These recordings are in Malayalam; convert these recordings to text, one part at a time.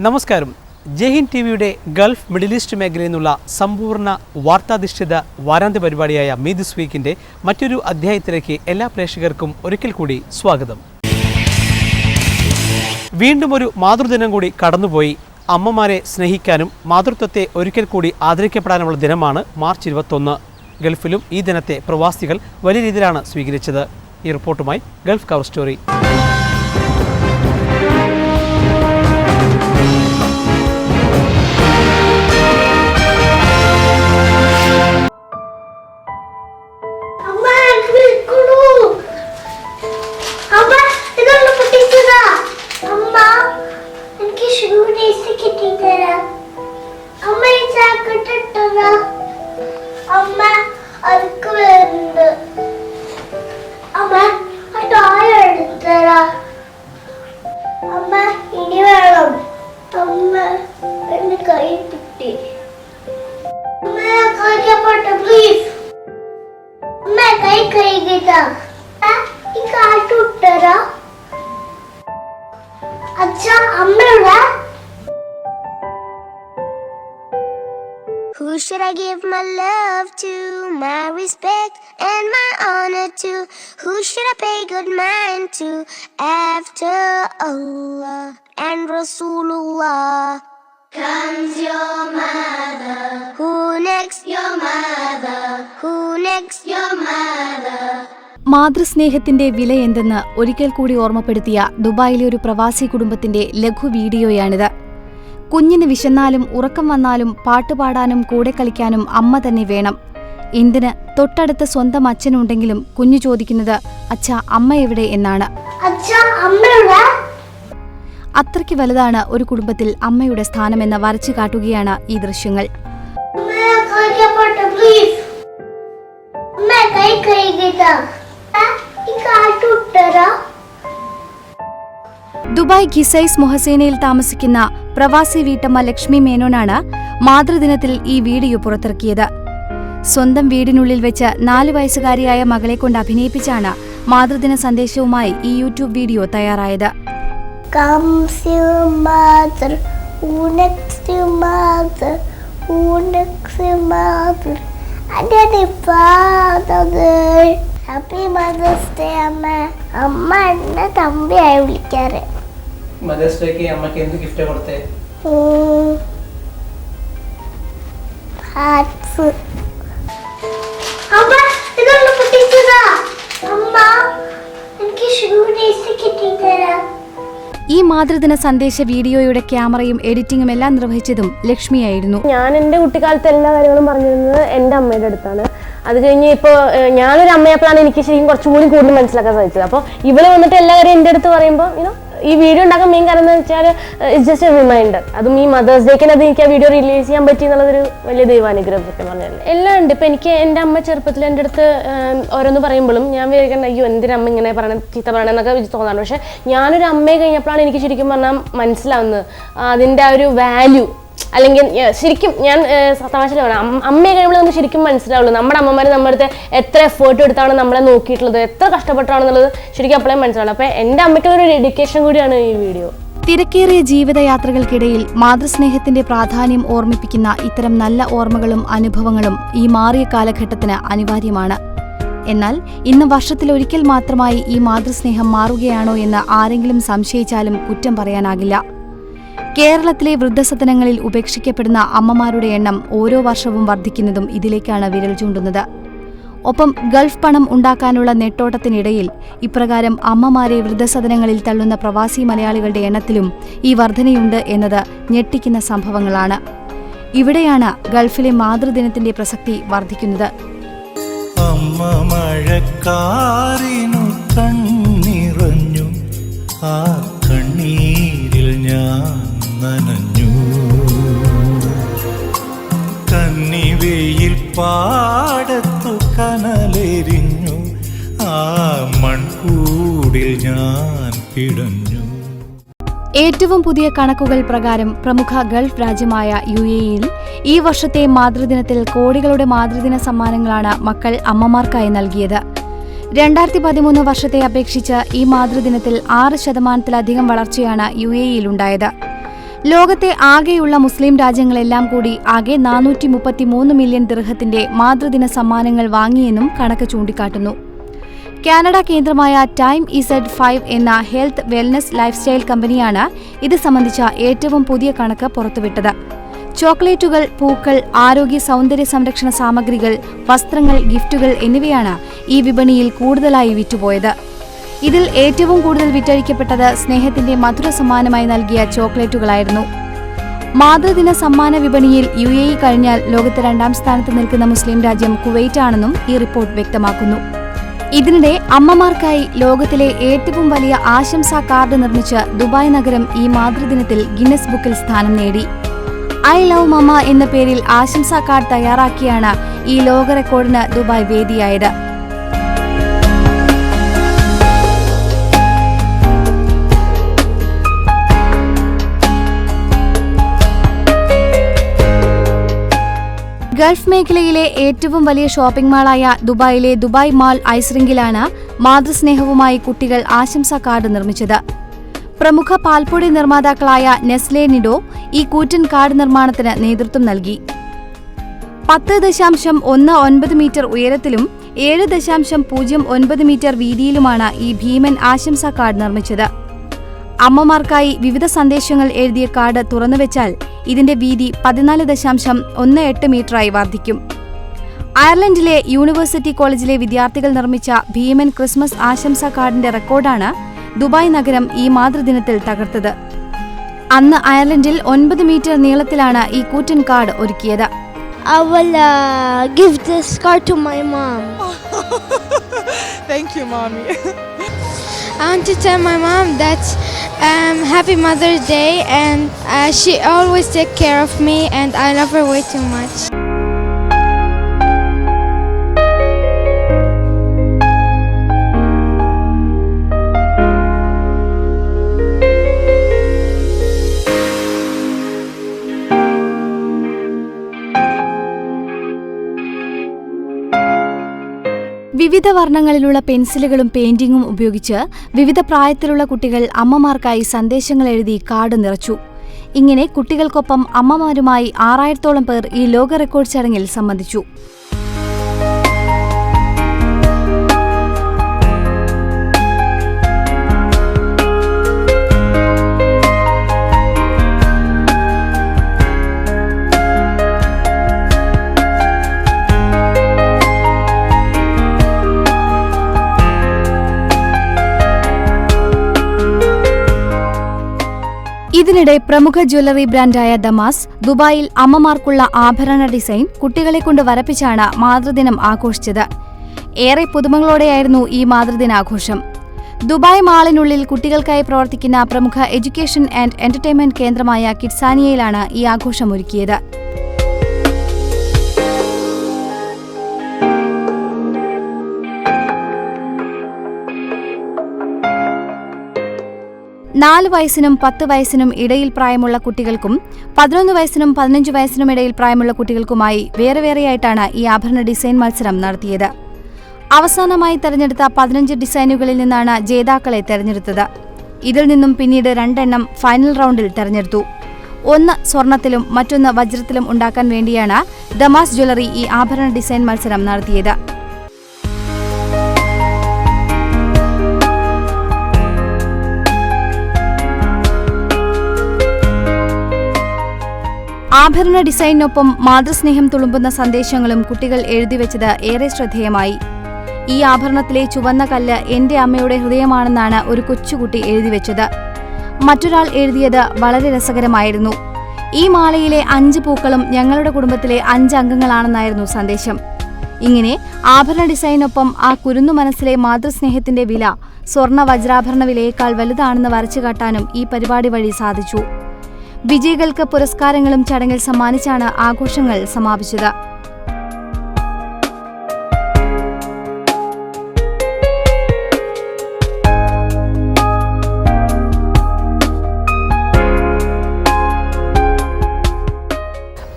നമസ്കാരം. ജയ്ഹിന്ദ് ടിവിയുടെ ഗൾഫ് മിഡിൽ ഈസ്റ്റ് മേഖലയിൽ നിന്നുള്ള സമ്പൂർണ്ണ വാർത്താധിഷ്ഠിത വാരാന്ത്യ പരിപാടിയായ മീ ദിസ് വീക്കിൻ്റെ മറ്റൊരു അധ്യായത്തിലേക്ക് എല്ലാ പ്രേക്ഷകർക്കും ഒരിക്കൽ കൂടി സ്വാഗതം. വീണ്ടും ഒരു മാതൃദിനം കൂടി കടന്നുപോയി. അമ്മമാരെ സ്നേഹിക്കാനും മാതൃത്വത്തെ ഒരിക്കൽ കൂടി ആദരിക്കപ്പെടാനുമുള്ള ദിനമാണ് മാർച്ച് 21. ഗൾഫിലും ഈ ദിനത്തെ പ്രവാസികൾ വലിയ രീതിയിലാണ് സ്വീകരിച്ചത്. ഈ റിപ്പോർട്ടുമായി Gulf cover story. Who should I give my love to, my respect and my honor to? Who should I pay good mind to after Allah and Rasulullah? Comes your mother. Who next? Your mother. Who next? Your mother. മാതൃസ്നേഹത്തിന്റെ വില എന്തെന്ന് ഒരിക്കൽ കൂടി ഓർമ്മപ്പെടുത്തിയ ദുബായിലെ ഒരു പ്രവാസി കുടുംബത്തിന്റെ ലഘു വീഡിയോയാണിത്. കുഞ്ഞിന് വിശന്നാലും ഉറക്കം വന്നാലും പാട്ടുപാടാനും കൂടെ കളിക്കാനും അമ്മ തന്നെ വേണം. എന്തിന് തൊട്ടടുത്ത സ്വന്തം അച്ഛനുണ്ടെങ്കിലും കുഞ്ഞു ചോദിക്കുന്നത് അച്ഛാ അമ്മ എവിടെ എന്നാണ്. അത്രയ്ക്ക് വലുതാണ് ഒരു കുടുംബത്തിൽ അമ്മയുടെ സ്ഥാനമെന്ന് വരച്ചു കാട്ടുകയാണ് ഈ ദൃശ്യങ്ങൾ. ദുബായ് ഖിസൈസ് മൊഹസേനയിൽ താമസിക്കുന്ന പ്രവാസി വീട്ടമ്മ ലക്ഷ്മി മേനോനാണ് മാതൃദിനത്തിൽ ഈ വീഡിയോ പുറത്തിറക്കിയത്. സ്വന്തം വീടിനുള്ളിൽ വെച്ച് 4 വയസ്സുകാരിയായ മകളെ കൊണ്ട് അഭിനയിപ്പിച്ചാണ് മാതൃദിന സന്ദേശവുമായി ഈ യൂട്യൂബ് വീഡിയോ തയ്യാറായത്. ഹാപ്പി മദേഴ്സ് ഡേ അമ്മ. അമ്മ എന്നെ തമ്പിയായി വിളിക്കാറ്. മദേഴ്സ് ഡേക്ക് അമ്മക്ക് എന്ത് ഗിഫ്റ്റ് കൊടുത്തേ? ഹാറ്റ്സ്. അമ്മ ഇതൊന്ന് പൊട്ടിച്ചതാ. അമ്മ എനിക്ക് ഷൂ ഡേയ്സ് കിട്ടിയതാ. ഈ മാതൃദിന സന്ദേശ വീഡിയോയുടെ ക്യാമറയും എഡിറ്റിംഗും എല്ലാം നിർവഹിച്ചതും ലക്ഷ്മിയായിരുന്നു. ഞാൻ എൻ്റെ കുട്ടിക്കാലത്ത് എല്ലാ കാര്യങ്ങളും പറഞ്ഞിരുന്നത് എൻ്റെ അമ്മയുടെ അടുത്താണ്. അത് കഴിഞ്ഞ് ഇപ്പോൾ ഞാനൊരു അമ്മയപ്പോഴാണ് എനിക്ക് ശരിക്കും കുറച്ചുകൂടി കൂടുതൽ മനസ്സിലാക്കാൻ സാധിച്ചത്. അപ്പോൾ ഇവള് വന്നിട്ട് എല്ലാ കാര്യം എൻ്റെ അടുത്ത് പറയുമ്പോൾ ഈ വീഡിയോ ഉണ്ടാക്കാൻ മെയിൻ കാരണം എന്ന് വെച്ചാൽ ഇറ്റ്സ് ജസ്റ്റ് എ റിമൈൻഡർ. അതും ഈ മദേഴ്സ് ഡേക്കിന് അത് എനിക്ക് ആ വീഡിയോ റിലീസ് ചെയ്യാൻ പറ്റി എന്നുള്ളതൊരു വലിയ ദൈവാനുഗ്രഹം സത്യം പറഞ്ഞാൽ. എല്ലാം ഉണ്ട്. ഇപ്പം എനിക്ക് എൻ്റെ അമ്മ ചെറുപ്പത്തിൽ എൻ്റെ അടുത്ത് ഓരോന്ന് പറയുമ്പോഴും ഞാൻ വിചാരിക്കണം അയ്യോ എന്തിനാ അമ്മ ഇങ്ങനെ പറയണം ചീത്ത പറയണം എന്നൊക്കെ തോന്നാറുണ്ട്. പക്ഷേ ഞാനൊരു അമ്മയെ കഴിഞ്ഞപ്പോഴാണ് എനിക്ക് ശരിക്കും പറഞ്ഞാൽ മനസ്സിലാവുന്നത് അതിൻ്റെ ആ ഒരു വാല്യൂ. അല്ലെങ്കിൽ ശരിക്കും ഞാൻ തമാശയിലാണ് അമ്മയെ കഴിയുമ്പോൾ നമുക്ക് ശരിക്കും മനസ്സിലാവുള്ളൂ നമ്മുടെ അമ്മമാർ നമ്മുടെ അടുത്ത് എത്ര എഫേർട്ട് എടുത്താണ് നമ്മളെ നോക്കിയിട്ടുള്ളത്, എത്ര കഷ്ടപ്പെട്ടാണെന്നുള്ളത് ശരിക്കും അപ്പോഴേ മനസ്സിലാവുള്ളൂ. അപ്പോൾ എൻ്റെ അമ്മയ്ക്കുള്ളൊരു ഡെഡിക്കേഷൻ കൂടിയാണ് ഈ വീഡിയോ. തിരക്കേറിയ ജീവിതയാത്രകൾക്കിടയിൽ മാതൃസ്നേഹത്തിന്റെ പ്രാധാന്യം ഓർമ്മിപ്പിക്കുന്ന ഇത്തരം നല്ല ഓർമ്മകളും അനുഭവങ്ങളും ഈ മാറിയ കാലഘട്ടത്തിന് അനിവാര്യമാണ്. എന്നാൽ ഇന്ന് വർഷത്തിലൊരിക്കൽ മാത്രമായി ഈ മാതൃസ്നേഹം മാറുകയാണോ എന്ന് ആരെങ്കിലും സംശയിച്ചാലും കുറ്റം പറയാനാകില്ല. കേരളത്തിലെ വൃദ്ധസദനങ്ങളിൽ ഉപേക്ഷിക്കപ്പെടുന്ന അമ്മമാരുടെ എണ്ണം ഓരോ വർഷവും വർദ്ധിക്കുന്നതും ഇതിലേക്കാണ് വിരൽ ചൂണ്ടുന്നത്. ഒപ്പം ഗൾഫ് പണം ഉണ്ടാക്കാനുള്ള നെട്ടോട്ടത്തിനിടയിൽ ഇപ്രകാരം അമ്മമാരെ വൃദ്ധസദനങ്ങളിൽ തള്ളുന്ന പ്രവാസി മലയാളികളുടെ എണ്ണത്തിലും ഈ വർധനയുണ്ട് എന്നത് ഞെട്ടിക്കുന്ന സംഭവങ്ങളാണ്. ഇവിടെയാണ് ഗൾഫിലെ മാതൃദിനത്തിന്റെ പ്രസക്തി വർദ്ധിക്കുന്നത്. അമ്മ മഴക്കാറിനു കണ്ണിറഞ്ഞു, ആ കണ്ണീരിൽ ഞാൻ നനഞ്ഞു, കന്നിവെയിൽ പാടത്തു കനലെരിഞ്ഞു, ആ മൺകൂടിൽ ഞാൻ പിടഞ്ഞു. ഏറ്റവും പുതിയ കണക്കുകൾ പ്രകാരം പ്രമുഖ ഗൾഫ് രാജ്യമായ UAE-യിൽ ഈ വർഷത്തെ മാതൃദിനത്തിൽ കോടികളുടെ മാതൃദിന സമ്മാനങ്ങളാണ് മക്കൾ അമ്മമാർക്കായി നൽകിയത്. 2013 വർഷത്തെ അപേക്ഷിച്ച് ഈ മാതൃദിനത്തിൽ 6% വളർച്ചയാണ് UAE-യിലുണ്ടായത്. ലോകത്തെ ആകെയുള്ള മുസ്ലിം രാജ്യങ്ങളെല്ലാം കൂടി ആകെ 433 മില്യൺ ദിർഹത്തിന്റെ മാതൃദിന സമ്മാനങ്ങൾ വാങ്ങിയെന്നും കണക്ക് ചൂണ്ടിക്കാട്ടുന്നു. കാനഡ കേന്ദ്രമായ ടൈം Z5 എന്ന ഹെൽത്ത് വെൽനസ് ലൈഫ്സ്റ്റൈൽ കമ്പനിയാണ് ഇത് സംബന്ധിച്ച ഏറ്റവും പുതിയ കണക്ക് പുറത്തുവിട്ടത്. ചോക്ലേറ്റുകൾ, പൂക്കൾ, ആരോഗ്യ സൗന്ദര്യ സംരക്ഷണ സാമഗ്രികൾ, വസ്ത്രങ്ങൾ, ഗിഫ്റ്റുകൾ എന്നിവയാണ് ഈ വിപണിയിൽ കൂടുതലായി വിറ്റുപോയത്. ഇതിൽ ഏറ്റവും കൂടുതൽ വിറ്റഴിക്കപ്പെട്ടത് സ്നേഹത്തിന്റെ മധുര സമ്മാനമായി നൽകിയ ചോക്ലേറ്റുകളായിരുന്നു. മാതൃദിന സമ്മാന വിപണിയിൽ UAE കഴിഞ്ഞാൽ ലോകത്ത് 2ാം സ്ഥാനത്ത് നിൽക്കുന്ന മുസ്ലിം രാജ്യം കുവൈറ്റ് ആണെന്നും ഈ റിപ്പോർട്ട് വ്യക്തമാക്കുന്നു. ഇതിനിടെ അമ്മമാർക്കായി ലോകത്തിലെ ഏറ്റവും വലിയ ആശംസാ കാർഡ് നിർമ്മിച്ച് ദുബായ് നഗരം ഈ മാതൃദിനത്തിൽ ഗിന്നസ് ബുക്കിൽ സ്ഥാനം നേടി. ഐ ലവ് മമ്മ എന്ന പേരിൽ ആശംസാ കാർഡ് തയ്യാറാക്കിയാണ് ഈ ലോക റെക്കോർഡിന് ദുബായ് വേദിയായത്. ഗൾഫ് മേഖലയിലെ ഏറ്റവും വലിയ ഷോപ്പിംഗ് മാളായ ദുബായിലെ ദുബായ് മാൾ ഐസ് റിംഗിലാണ് മാതൃസ്നേഹവുമായി കുട്ടികൾ ആശംസാ കാർഡ് നിർമ്മിച്ചത്. പ്രമുഖ പാൽപ്പൊടി നിർമ്മാതാക്കളായ നെസ്ലെ നിഡോ ഈ കൂറ്റൻ കാർഡ് നിർമ്മാണത്തിന് നേതൃത്വം നൽകി. 10.19 മീറ്റർ ഉയരത്തിലും 7.09 മീറ്റർ വീതിയിലുമാണ് ഈ ഭീമൻ ആശംസാ കാർഡ് നിർമ്മിച്ചത്. അമ്മമാർക്കായി വിവിധ സന്ദേശങ്ങൾ എഴുതിയ കാർഡ് തുറന്നുവെച്ചാൽ ഇതിന്റെ വീതി 14.18 മീറ്ററായി വർദ്ധിക്കും. അയർലൻഡിലെ യൂണിവേഴ്സിറ്റി കോളേജിലെ വിദ്യാർത്ഥികൾ നിർമ്മിച്ച ഭീമൻ ക്രിസ്മസ് ആശംസാ കാർഡിന്റെ റെക്കോർഡാണ് ദുബായ് നഗരം ഈ മാതൃദിനത്തിൽ തകർത്തത്. അന്ന് അയർലൻഡിൽ 9 മീറ്റർ നീളത്തിലാണ് ഈ കൂറ്റൻ കാർഡ് ഒരുക്കിയത്. I will give this card to my mom. Thank you, Mommy. I want to tell my mom that Happy Mother's Day, and she always take care of me, and I love her way too much. വിവിധ വർണ്ണങ്ങളിലുള്ള പെൻസിലുകളും പെയിന്റിങ്ങും ഉപയോഗിച്ച് വിവിധ പ്രായത്തിലുള്ള കുട്ടികൾ അമ്മമാർക്കായി സന്ദേശങ്ങൾ എഴുതി കാർഡ് നിറച്ചു. ഇങ്ങനെ കുട്ടികൾക്കൊപ്പം അമ്മമാരുമായി 6000-ഓളം പേർ ഈ ലോക റെക്കോർഡ് ചടങ്ങിൽ സംബന്ധിച്ചു. ഇതിനിടെ പ്രമുഖ ജ്വല്ലറി ബ്രാൻഡായ ദമാസ് ദുബായിൽ അമ്മമാർക്കുള്ള ആഭരണ ഡിസൈൻ കുട്ടികളെ കൊണ്ട് വരപ്പിച്ചാണ് മാതൃദിനം ആഘോഷിച്ചത്. ഏറെ പുതുമകളോടെയായിരുന്നു ഈ മാതൃദിനാഘോഷം. ദുബായ് മാളിനുള്ളിൽ കുട്ടികൾക്കായി പ്രവർത്തിക്കുന്ന പ്രമുഖ എഡ്യൂക്കേഷൻ ആൻഡ് എന്റർടൈൻമെന്റ് കേന്ദ്രമായ കിഡ്സാനിയയിലാണ് ഈ ആഘോഷം ഒരുക്കിയത്. നാല് വയസ്സിനും 10 വയസ്സിനും ഇടയിൽ പ്രായമുള്ള കുട്ടികൾക്കും 11 വയസ്സിനും 15 വയസ്സിനും ഇടയിൽ പ്രായമുള്ള കുട്ടികൾക്കുമായി വേറെ വേറെയായിട്ടാണ് ഈ ആഭരണ ഡിസൈൻ മത്സരം നടത്തിയത്. അവസാനമായി തെരഞ്ഞെടുത്ത 15 ഡിസൈനുകളിൽ നിന്നാണ് ജേതാക്കളെ തെരഞ്ഞെടുത്തത്. ഇതിൽ നിന്നും പിന്നീട് 2 എണ്ണം ഫൈനൽ റൗണ്ടിൽ തെരഞ്ഞെടുത്തു. ഒന്ന് സ്വർണത്തിലും മറ്റൊന്ന് വജ്രത്തിലും ഉണ്ടാക്കാൻ വേണ്ടിയാണ് ദമാസ് ജ്വല്ലറി ഈ ആഭരണ ഡിസൈൻ മത്സരം നടത്തിയത്. ആഭരണ ഡിസൈനിനൊപ്പം മാതൃസ്നേഹം തുളുമ്പുന്ന സന്ദേശങ്ങളും കുട്ടികൾ എഴുതിവെച്ചത് ഏറെ ശ്രദ്ധേയമായി. ഈ ആഭരണത്തിലെ ചുവന്ന കല്ല് എന്റെ അമ്മയുടെ ഹൃദയമാണെന്നാണ് ഒരു കൊച്ചുകുട്ടി എഴുതിവെച്ചത്. മറ്റൊരാൾ എഴുതിയത് വളരെ രസകരമായിരുന്നു. ഈ മാലയിലെ 5 പൂക്കളും ഞങ്ങളുടെ കുടുംബത്തിലെ 5 അംഗങ്ങളാണെന്നായിരുന്നു സന്ദേശം. ഇങ്ങനെ ആഭരണ ഡിസൈനൊപ്പം ആ കുരുന്നു മനസ്സിലെ മാതൃസ്നേഹത്തിന്റെ വില സ്വർണ്ണ വജ്രാഭരണ വിലയേക്കാൾ വലുതാണെന്ന് വരച്ചുകാട്ടാനും ഈ പരിപാടി വഴി സാധിച്ചു. വിജയികൾക്ക് പുരസ്കാരങ്ങളും ചടങ്ങിൽ സമ്മാനിച്ചാണ് ആഘോഷങ്ങൾ സമാപിച്ചത്.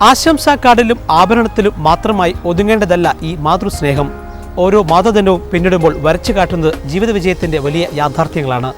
ആശംസാ കാർഡിലും ആഭരണത്തിലും മാത്രമായി ഒതുങ്ങേണ്ടതല്ല ഈ മാതൃസ്നേഹം. ഓരോ മാതൃദിനവും പിന്നിടുമ്പോൾ വരച്ചു കാട്ടുന്നത് ജീവിത വിജയത്തിന്റെ വലിയ യാഥാർത്ഥ്യങ്ങളാണ്.